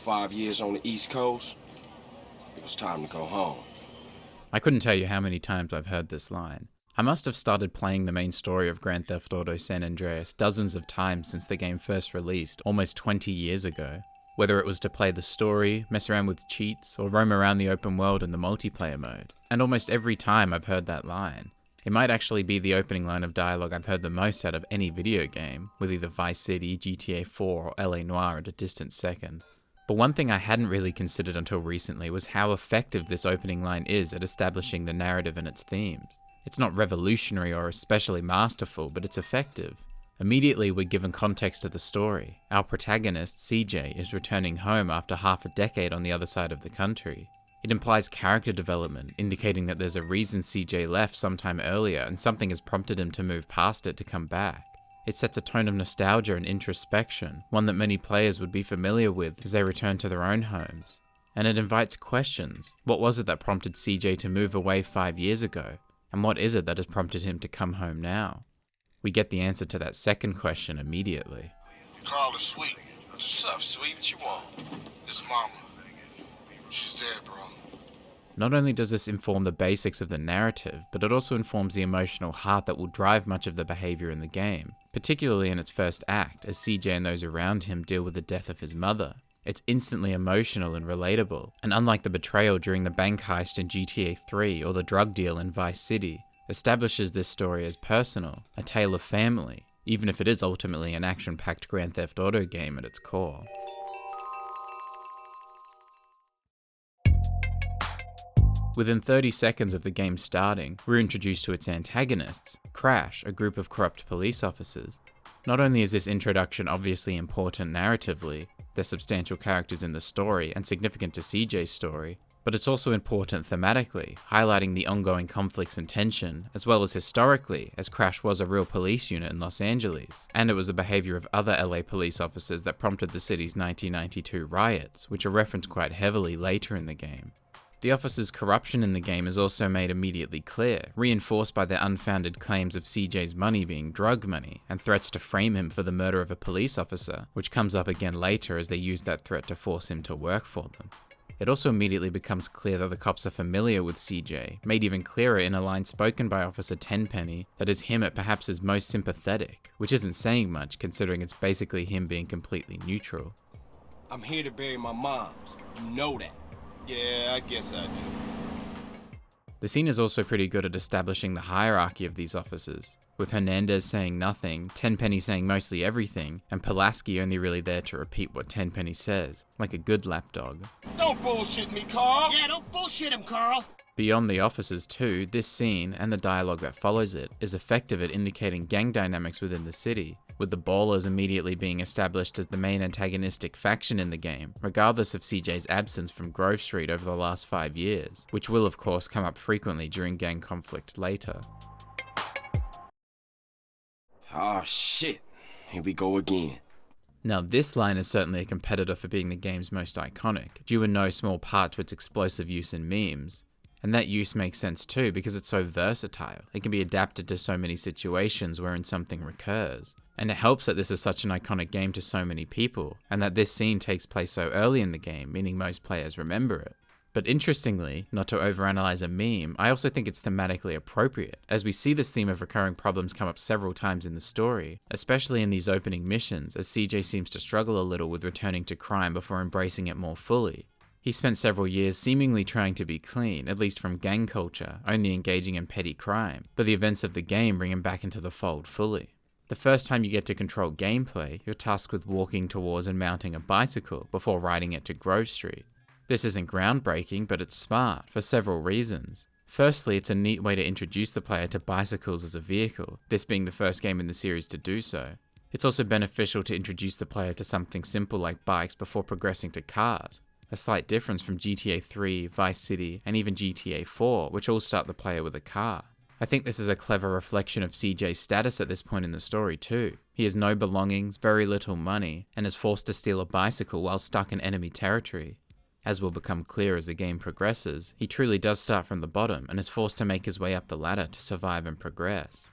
5 years on the East Coast, it was time to go home. I couldn't tell you how many times I've heard this line. I must have started playing the main story of Grand Theft Auto San Andreas dozens of times since the game first released, almost 20 years ago. Whether it was to play the story, mess around with cheats, or roam around the open world in the multiplayer mode. And almost every time I've heard that line. It might actually be the opening line of dialogue I've heard the most out of any video game, with either Vice City, GTA 4, or LA Noire at a distant second. But one thing I hadn't really considered until recently was how effective this opening line is at establishing the narrative and its themes. It's not revolutionary or especially masterful, but it's effective. Immediately we're given context to the story. Our protagonist, CJ, is returning home after half a decade on the other side of the country. It implies character development, indicating that there's a reason CJ left sometime earlier and something has prompted him to move past it to come back. It sets a tone of nostalgia and introspection, one that many players would be familiar with as they return to their own homes. And it invites questions. What was it that prompted CJ to move away 5 years ago? And what is it that has prompted him to come home now? We get the answer to that second question immediately. Carl is sweet. What's up, sweet? What you want? It's mama. She's dead, bro. Not only does this inform the basics of the narrative, but it also informs the emotional heart that will drive much of the behavior in the game, particularly in its first act, as CJ and those around him deal with the death of his mother. It's instantly emotional and relatable, and unlike the betrayal during the bank heist in GTA 3 or the drug deal in Vice City, establishes this story as personal, a tale of family, even if it is ultimately an action-packed Grand Theft Auto game at its core. Within 30 seconds of the game starting, we're introduced to its antagonists, Crash, a group of corrupt police officers. Not only is this introduction obviously important narratively, they're substantial characters in the story and significant to CJ's story, but it's also important thematically, highlighting the ongoing conflicts and tension, as well as historically, as Crash was a real police unit in Los Angeles, and it was the behavior of other LA police officers that prompted the city's 1992 riots, which are referenced quite heavily later in the game. The officers' corruption in the game is also made immediately clear, reinforced by their unfounded claims of CJ's money being drug money, and threats to frame him for the murder of a police officer, which comes up again later as they use that threat to force him to work for them. It also immediately becomes clear that the cops are familiar with CJ, made even clearer in a line spoken by Officer Tenpenny that is him at perhaps his most sympathetic, which isn't saying much considering it's basically him being completely neutral. I'm here to bury my moms. You know that. Yeah, I guess I do. The scene is also pretty good at establishing the hierarchy of these officers, with Hernandez saying nothing, Tenpenny saying mostly everything, and Pulaski only really there to repeat what Tenpenny says, like a good lapdog. Don't bullshit me, Carl! Yeah, don't bullshit him, Carl! Beyond the officers too, this scene, and the dialogue that follows it, is effective at indicating gang dynamics within the city, with the Ballers immediately being established as the main antagonistic faction in the game, regardless of CJ's absence from Grove Street over the last 5 years, which will of course come up frequently during gang conflict later. Ah, shit. Here we go again. Now this line is certainly a competitor for being the game's most iconic, due in no small part to its explosive use in memes. And that use makes sense too because it's so versatile. It can be adapted to so many situations wherein something recurs. And it helps that this is such an iconic game to so many people, and that this scene takes place so early in the game, meaning most players remember it. But interestingly, not to overanalyze a meme, I also think it's thematically appropriate, as we see this theme of recurring problems come up several times in the story, especially in these opening missions, as CJ seems to struggle a little with returning to crime before embracing it more fully. He spent several years seemingly trying to be clean, at least from gang culture, only engaging in petty crime, but the events of the game bring him back into the fold fully. The first time you get to control gameplay, you're tasked with walking towards and mounting a bicycle before riding it to Grove Street. This isn't groundbreaking, but it's smart, for several reasons. Firstly, it's a neat way to introduce the player to bicycles as a vehicle, this being the first game in the series to do so. It's also beneficial to introduce the player to something simple like bikes before progressing to cars, a slight difference from GTA 3, Vice City, and even GTA 4, which all start the player with a car. I think this is a clever reflection of CJ's status at this point in the story too. He has no belongings, very little money, and is forced to steal a bicycle while stuck in enemy territory. As will become clear as the game progresses, he truly does start from the bottom and is forced to make his way up the ladder to survive and progress.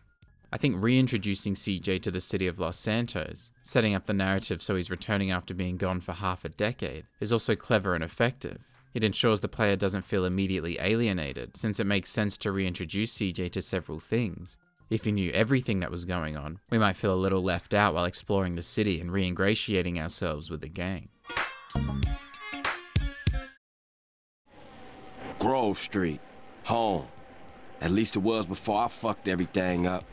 I think reintroducing CJ to the city of Los Santos, setting up the narrative so he's returning after being gone for half a decade, is also clever and effective. It ensures the player doesn't feel immediately alienated, since it makes sense to reintroduce CJ to several things. If you knew everything that was going on, we might feel a little left out while exploring the city and re-ingratiating ourselves with the gang. Grove Street. Home. At least it was before I fucked everything up.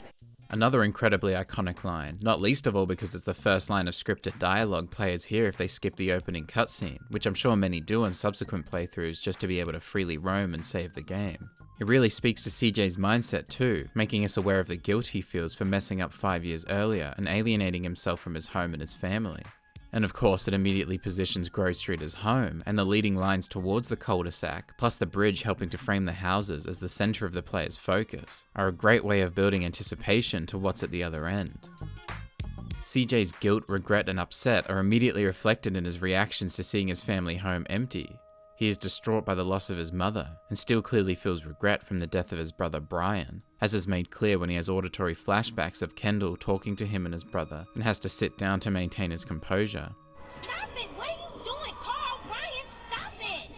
Another incredibly iconic line, not least of all because it's the first line of scripted dialogue players hear if they skip the opening cutscene, which I'm sure many do on subsequent playthroughs just to be able to freely roam and save the game. It really speaks to CJ's mindset too, making us aware of the guilt he feels for messing up 5 years earlier and alienating himself from his home and his family. And of course, it immediately positions Grove Street as home, and the leading lines towards the cul-de-sac, plus the bridge helping to frame the houses as the center of the player's focus, are a great way of building anticipation to what's at the other end. CJ's guilt, regret, and upset are immediately reflected in his reactions to seeing his family home empty. He is distraught by the loss of his mother, and still clearly feels regret from the death of his brother Brian, as is made clear when he has auditory flashbacks of Kendall talking to him and his brother, and has to sit down to maintain his composure. Stop it! What are you doing, Carl? Brian, stop it!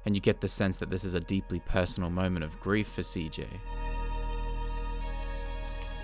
And you get the sense that this is a deeply personal moment of grief for CJ.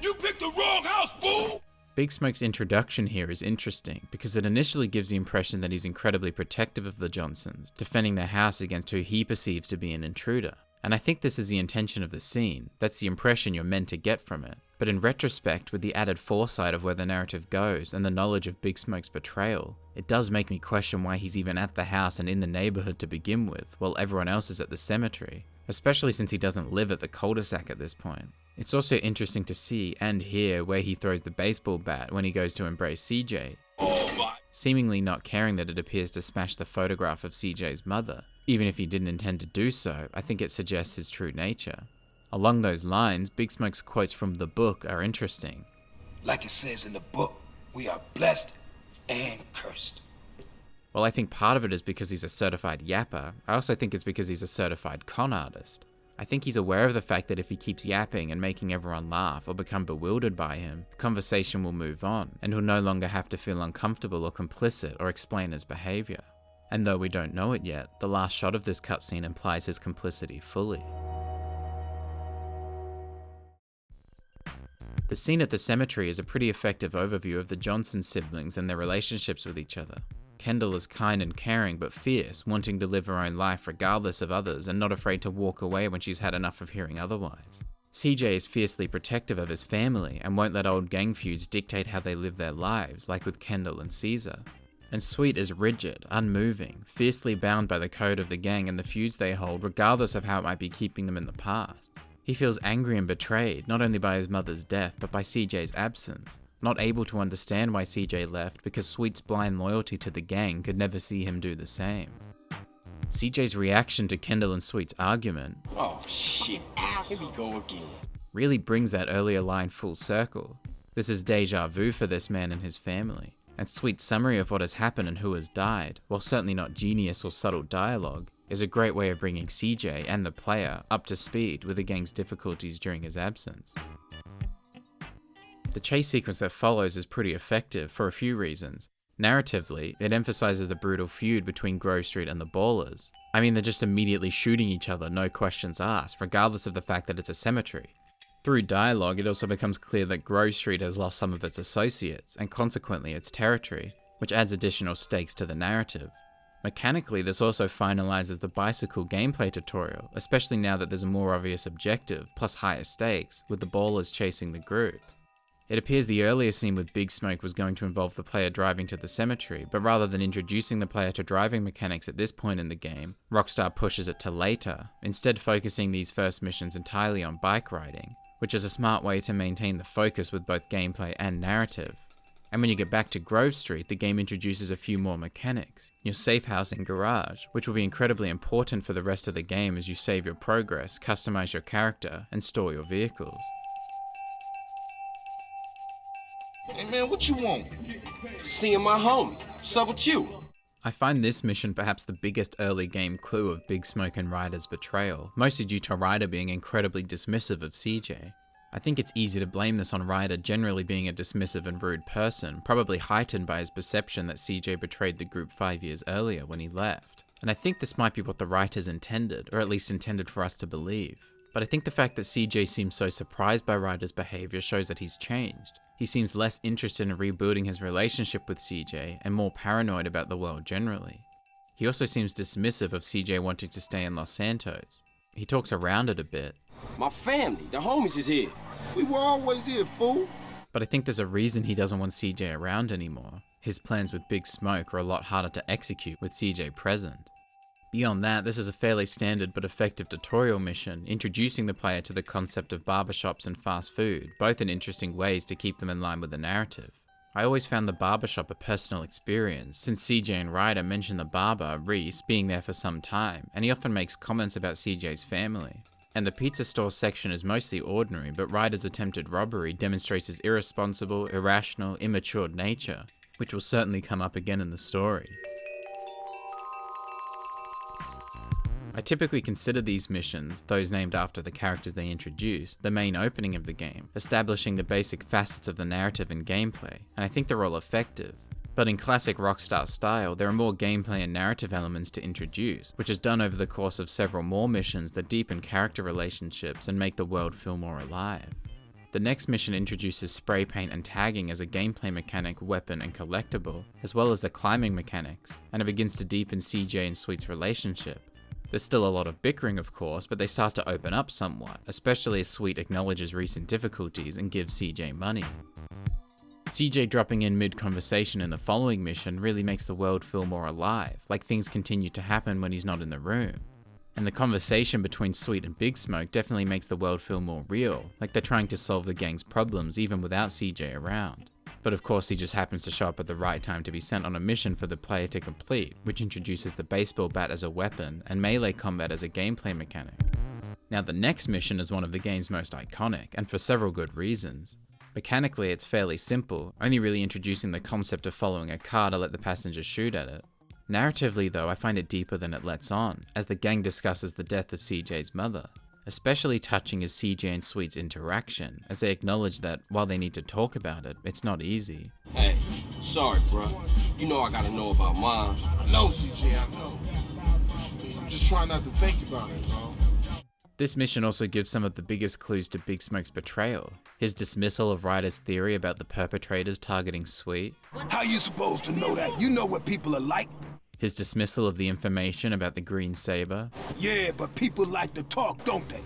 You picked the wrong house, fool! Big Smoke's introduction here is interesting because it initially gives the impression that he's incredibly protective of the Johnsons, defending their house against who he perceives to be an intruder. And I think this is the intention of the scene, that's the impression you're meant to get from it. But in retrospect, with the added foresight of where the narrative goes and the knowledge of Big Smoke's betrayal, it does make me question why he's even at the house and in the neighborhood to begin with, while everyone else is at the cemetery, especially since he doesn't live at the cul-de-sac at this point. It's also interesting to see and hear where he throws the baseball bat when he goes to embrace CJ, seemingly not caring that it appears to smash the photograph of CJ's mother. Even if he didn't intend to do so, I think it suggests his true nature. Along those lines, Big Smoke's quotes from the book are interesting. Like it says in the book, we are blessed and cursed. While I think part of it is because he's a certified yapper, I also think it's because he's a certified con artist. I think he's aware of the fact that if he keeps yapping and making everyone laugh or become bewildered by him, the conversation will move on, and he'll no longer have to feel uncomfortable or complicit or explain his behavior. And though we don't know it yet, the last shot of this cutscene implies his complicity fully. The scene at the cemetery is a pretty effective overview of the Johnson siblings and their relationships with each other. Kendall is kind and caring but fierce, wanting to live her own life regardless of others and not afraid to walk away when she's had enough of hearing otherwise. CJ is fiercely protective of his family and won't let old gang feuds dictate how they live their lives, like with Kendall and Caesar. And Sweet is rigid, unmoving, fiercely bound by the code of the gang and the feuds they hold regardless of how it might be keeping them in the past. He feels angry and betrayed, not only by his mother's death but by CJ's absence. Not able to understand why CJ left because Sweet's blind loyalty to the gang could never see him do the same. CJ's reaction to Kendall and Sweet's argument, Oh shit, here we go again. really brings that earlier line full circle. This is deja vu for this man and his family. And Sweet's summary of what has happened and who has died, while certainly not genius or subtle dialogue, is a great way of bringing CJ and the player up to speed with the gang's difficulties during his absence. The chase sequence that follows is pretty effective for a few reasons. Narratively, it emphasizes the brutal feud between Grove Street and the Ballers. I mean, they're just immediately shooting each other, no questions asked, regardless of the fact that it's a cemetery. Through dialogue, it also becomes clear that Grove Street has lost some of its associates, and consequently its territory, which adds additional stakes to the narrative. Mechanically, this also finalizes the bicycle gameplay tutorial, especially now that there's a more obvious objective, plus higher stakes, with the Ballers chasing the group. It appears the earlier scene with Big Smoke was going to involve the player driving to the cemetery, but rather than introducing the player to driving mechanics at this point in the game, Rockstar pushes it to later, instead focusing these first missions entirely on bike riding, which is a smart way to maintain the focus with both gameplay and narrative. And when you get back to Grove Street, the game introduces a few more mechanics. Your safe house and garage, which will be incredibly important for the rest of the game as you save your progress, customize your character, and store your vehicles. Hey man, what you want? Seeing my home. What's up with you? I find this mission perhaps the biggest early game clue of Big Smoke and Ryder's betrayal, mostly due to Ryder being incredibly dismissive of CJ. I think it's easy to blame this on Ryder generally being a dismissive and rude person, probably heightened by his perception that CJ betrayed the group 5 years earlier when he left. And I think this might be what the writers intended, or at least intended for us to believe. But I think the fact that CJ seems so surprised by Ryder's behavior shows that he's changed. He seems less interested in rebuilding his relationship with CJ and more paranoid about the world generally. He also seems dismissive of CJ wanting to stay in Los Santos. He talks around it a bit. My family, the homies is here. We were always here, fool. But I think there's a reason he doesn't want CJ around anymore. His plans with Big Smoke are a lot harder to execute with CJ present. Beyond that, this is a fairly standard but effective tutorial mission, introducing the player to the concept of barbershops and fast food, both in interesting ways to keep them in line with the narrative. I always found the barbershop a personal experience, since CJ and Ryder mention the barber, Reese, being there for some time, and he often makes comments about CJ's family. And the pizza store section is mostly ordinary, but Ryder's attempted robbery demonstrates his irresponsible, irrational, immature nature, which will certainly come up again in the story. I typically consider these missions, those named after the characters they introduce, the main opening of the game, establishing the basic facets of the narrative and gameplay, and I think they're all effective. But in classic Rockstar style, there are more gameplay and narrative elements to introduce, which is done over the course of several more missions that deepen character relationships and make the world feel more alive. The next mission introduces spray paint and tagging as a gameplay mechanic, weapon, and collectible, as well as the climbing mechanics, and it begins to deepen CJ and Sweet's relationship. There's still a lot of bickering, of course, but they start to open up somewhat, especially as Sweet acknowledges recent difficulties and gives CJ money. CJ dropping in mid-conversation in the following mission really makes the world feel more alive, like things continue to happen when he's not in the room. And the conversation between Sweet and Big Smoke definitely makes the world feel more real, like they're trying to solve the gang's problems even without CJ around. But of course he just happens to show up at the right time to be sent on a mission for the player to complete, which introduces the baseball bat as a weapon and melee combat as a gameplay mechanic. Now the next mission is one of the game's most iconic, and for several good reasons. Mechanically it's fairly simple, only really introducing the concept of following a car to let the passengers shoot at it. Narratively though, I find it deeper than it lets on, as the gang discusses the death of CJ's mother. Especially touching is CJ and Sweet's interaction, as they acknowledge that, while they need to talk about it, it's not easy. Hey, sorry, bro. You know I gotta know about mine. I know, CJ, I know. I'm just trying not to think about it, all. This mission also gives some of the biggest clues to Big Smoke's betrayal. His dismissal of Ryder's theory about the perpetrators targeting Sweet. How you supposed to know that? You know what people are like. His dismissal of the information about the Green Saber. Yeah, but people like to talk, don't they?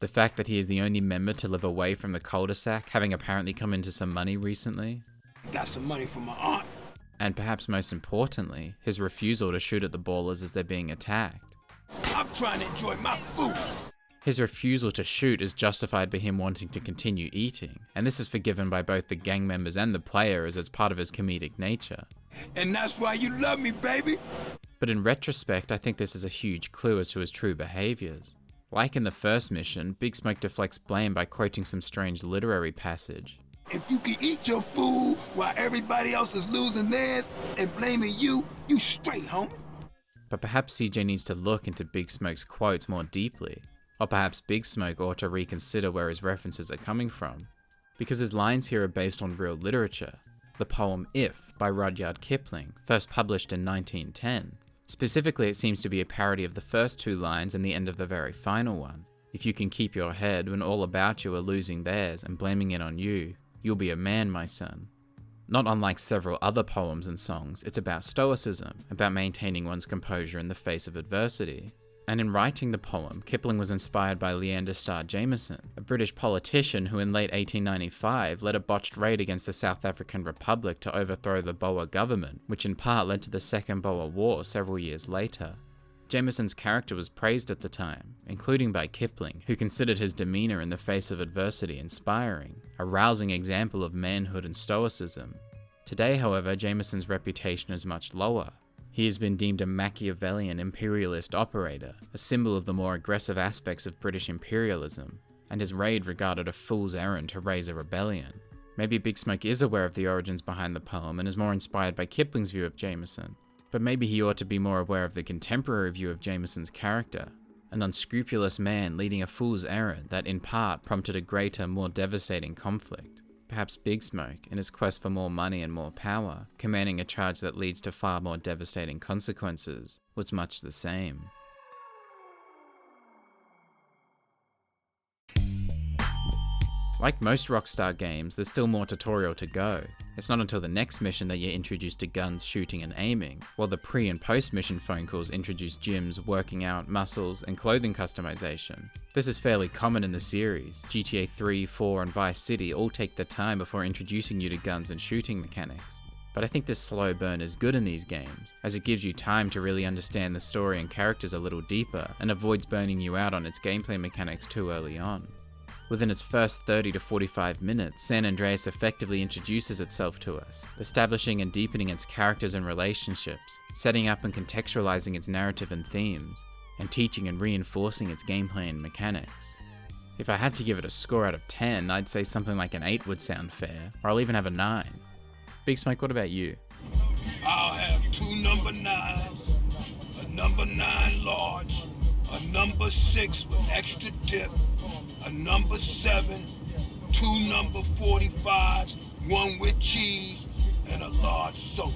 The fact that he is the only member to live away from the cul-de-sac, having apparently come into some money recently. Got some money from my aunt. And perhaps most importantly, his refusal to shoot at the ballers as they're being attacked. I'm trying to enjoy my food. His refusal to shoot is justified by him wanting to continue eating, and this is forgiven by both the gang members and the player as it's part of his comedic nature. And that's why you love me, baby. But in retrospect, I think this is a huge clue as to his true behaviors. Like in the first mission, Big Smoke deflects blame by quoting some strange literary passage. If you can eat your food while everybody else is losing theirs and blaming you, you straight, homie. But perhaps CJ needs to look into Big Smoke's quotes more deeply. Or perhaps Big Smoke ought to reconsider where his references are coming from. Because his lines here are based on real literature. The poem If by Rudyard Kipling, first published in 1910. Specifically, it seems to be a parody of the first two lines and the end of the very final one. If you can keep your head when all about you are losing theirs and blaming it on you, you'll be a man, my son. Not unlike several other poems and songs, it's about stoicism, about maintaining one's composure in the face of adversity. And in writing the poem, Kipling was inspired by Leander Starr Jameson, a British politician who in late 1895 led a botched raid against the South African Republic to overthrow the Boer government, which in part led to the Second Boer War several years later. Jameson's character was praised at the time, including by Kipling, who considered his demeanour in the face of adversity inspiring, a rousing example of manhood and stoicism. Today, however, Jameson's reputation is much lower. He has been deemed a Machiavellian imperialist operator, a symbol of the more aggressive aspects of British imperialism, and his raid regarded a fool's errand to raise a rebellion. Maybe Big Smoke is aware of the origins behind the poem and is more inspired by Kipling's view of Jameson, but maybe he ought to be more aware of the contemporary view of Jameson's character. an unscrupulous man leading a fool's errand that in part prompted a greater, more devastating conflict. Perhaps Big Smoke, in his quest for more money and more power, commanding a charge that leads to far more devastating consequences, was much the same. Like most Rockstar games, there's still more tutorial to go. It's not until the next mission that you're introduced to guns, shooting and aiming, while the pre- and post-mission phone calls introduce gyms, working out, muscles, and clothing customization. This is fairly common in the series. GTA 3, 4 and Vice City all take the time before introducing you to guns and shooting mechanics. But I think this slow burn is good in these games, as it gives you time to really understand the story and characters a little deeper, and avoids burning you out on its gameplay mechanics too early on. Within its first 30 to 45 minutes, San Andreas effectively introduces itself to us, establishing and deepening its characters and relationships, setting up and contextualizing its narrative and themes, and teaching and reinforcing its gameplay and mechanics. If I had to give it a score out of 10, I'd say something like an 8 would sound fair, or I'll even have a 9. Big Smoke, what about you? I'll have 2 number 9s, a number 9 large, a number 6 with extra dip, a number 7, 2 number 45s, 1 with cheese, and a large soda.